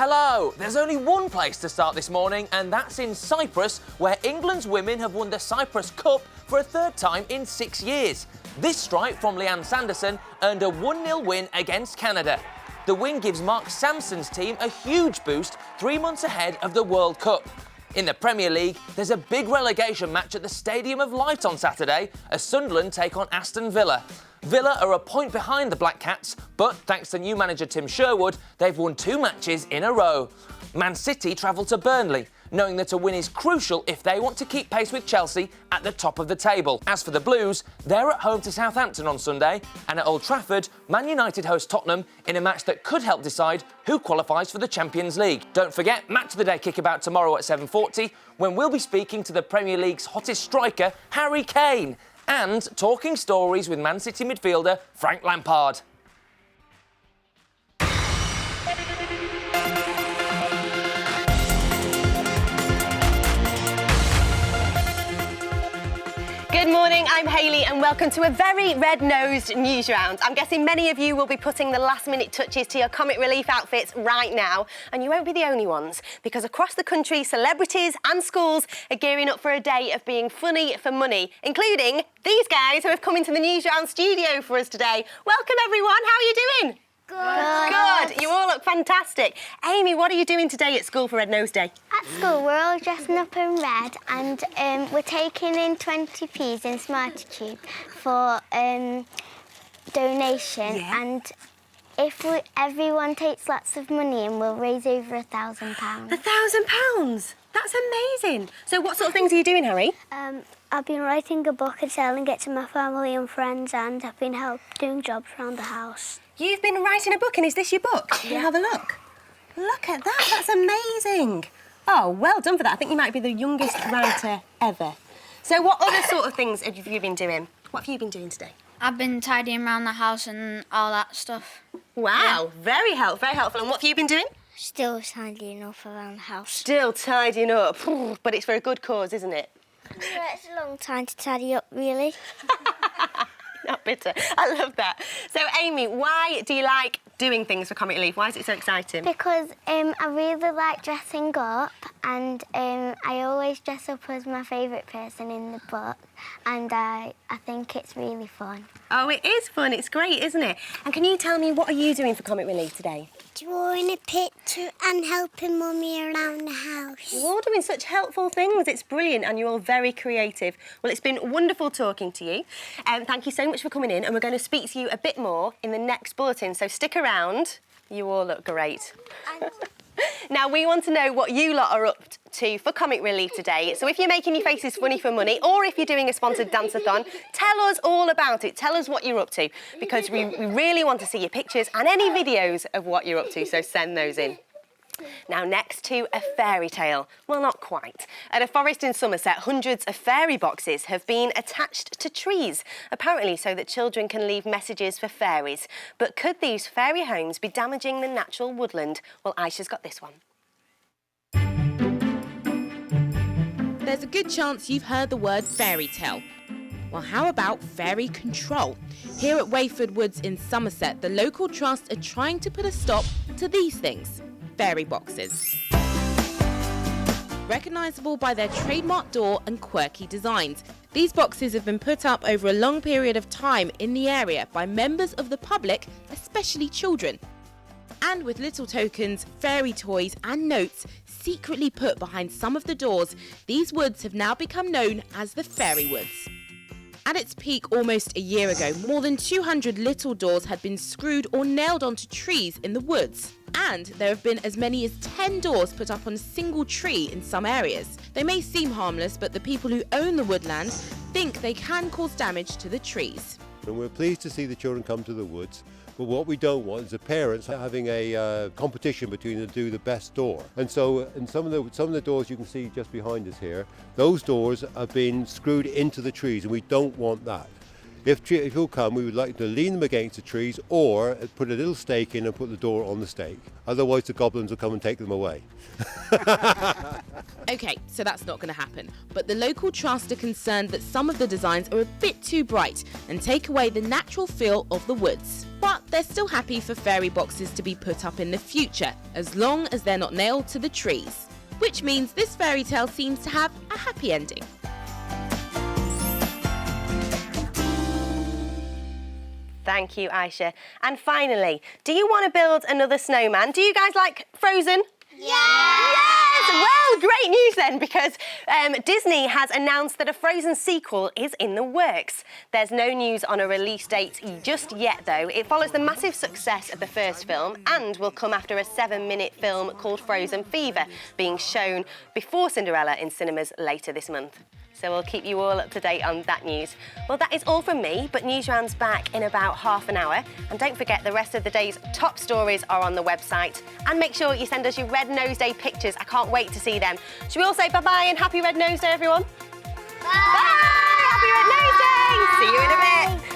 Hello! There's only one place to start this morning, and that's in Cyprus, where England's women have won the Cyprus Cup for a third time in 6 years. This strike from Leanne Sanderson earned a 1-0 win against Canada. The win gives Mark Sampson's team a huge boost 3 months ahead of the World Cup. In the Premier League, there's a big relegation match at the Stadium of Light on Saturday as Sunderland take on Aston Villa. Villa are a point behind the Black Cats, but thanks to new manager Tim Sherwood, they've won 2 matches in a row. Man City travel to Burnley, knowing that a win is crucial if they want to keep pace with Chelsea at the top of the table. As for the Blues, they're at home to Southampton on Sunday, and at Old Trafford, Man United host Tottenham in a match that could help decide who qualifies for the Champions League. Don't forget, Match of the Day kickabout tomorrow at 7:40, when we'll be speaking to the Premier League's hottest striker, Harry Kane, and talking stories with Man City midfielder Frank Lampard. Good morning, I'm Hayley and welcome to a very red-nosed news round. I'm guessing many of you will be putting the last-minute touches to your comic relief outfits right now, and you won't be the only ones, because across the country, celebrities and schools are gearing up for a day of being funny for money, including these guys who have come into the news round studio for us today. Welcome, everyone. How are you doing? Good. You all look fantastic. Amy, what are you doing today at school for Red Nose Day? At school, we're all dressing up in red and we're taking in 20p's in Smartitude for donation. Yeah. And if everyone takes lots of money in, we'll raise over £1,000. £1,000? That's amazing. So what sort of things are you doing, Harry? I've been writing a book and selling it to my family and friends, and I've been doing jobs around the house. You've been writing a book, and is this your book? Can you have a look? Look at that, that's amazing. Oh, well done for that. I think you might be the youngest writer ever. So what other sort of things have you been doing? What have you been doing today? I've been tidying around the house and all that stuff. Wow, yeah. Very helpful. And what have you been doing? Still tidying up around the house. Still tidying up. But it's for a good cause, isn't it? Yeah, it's a long time to tidy up, really. Not bitter. I love that. So, Amy, why do you like doing things for Comic Relief? Why is it so exciting? Because I really like dressing up, and I always dress up as my favourite person in the book, and I think it's really fun. Oh, it is fun. It's great, isn't it? And can you tell me, what are you doing for Comic Relief today? Drawing a picture and helping Mummy around the house. You're all doing such helpful things. It's brilliant, and you're all very creative. Well, it's been wonderful talking to you. Thank you so much for coming in, and we're going to speak to you a bit more in the next bulletin, so stick around. You all look great. Now, we want to know what you lot are up to for Comic Relief today. So if you're making your faces funny for money, or if you're doing a sponsored dance-a-thon, tell us all about it. Tell us what you're up to, because we really want to see your pictures and any videos of what you're up to, so send those in. Now, next to a fairy tale. Well, not quite. At a forest in Somerset, hundreds of fairy boxes have been attached to trees, apparently so that children can leave messages for fairies. But could these fairy homes be damaging the natural woodland? Well, Aisha's got this one. There's a good chance you've heard the word fairy tale. Well, how about fairy control? Here at Wayford Woods in Somerset, the local trust are trying to put a stop to these things. Fairy boxes. Recognisable by their trademark door and quirky designs, these boxes have been put up over a long period of time in the area by members of the public, especially children. And with little tokens, fairy toys and notes secretly put behind some of the doors, these woods have now become known as the Fairy Woods. At its peak almost a year ago, more than 200 little doors had been screwed or nailed onto trees in the woods. And there have been as many as 10 doors put up on a single tree in some areas. They may seem harmless, but the people who own the woodland think they can cause damage to the trees. And we're pleased to see the children come to the woods, but what we don't want is the parents having a competition between them to do the best door. And so in some of the doors you can see just behind us here, those doors have been screwed into the trees, and we don't want that. If you'll come, we would like to lean them against the trees or put a little stake in and put the door on the stake. Otherwise the goblins will come and take them away. OK, so that's not going to happen. But the local trust are concerned that some of the designs are a bit too bright and take away the natural feel of the woods. But they're still happy for fairy boxes to be put up in the future, as long as they're not nailed to the trees. Which means this fairy tale seems to have a happy ending. Thank you, Aisha. And finally, do you want to build another snowman? Do you guys like Frozen? Yeah! Yes! Well, great news then, because Disney has announced that a Frozen sequel is in the works. There's no news on a release date just yet, though. It follows the massive success of the first film and will come after a 7-minute film called Frozen Fever, being shown before Cinderella in cinemas later this month. So we'll keep you all up to date on that news. Well, that is all from me, but Newsround's back in about half an hour. And don't forget, the rest of the day's top stories are on the website. And make sure you send us your Red Nose Day pictures. I can't wait to see them. Should we all say bye-bye and happy Red Nose Day, everyone? Bye! Happy Red Nose Day! See you in a bit.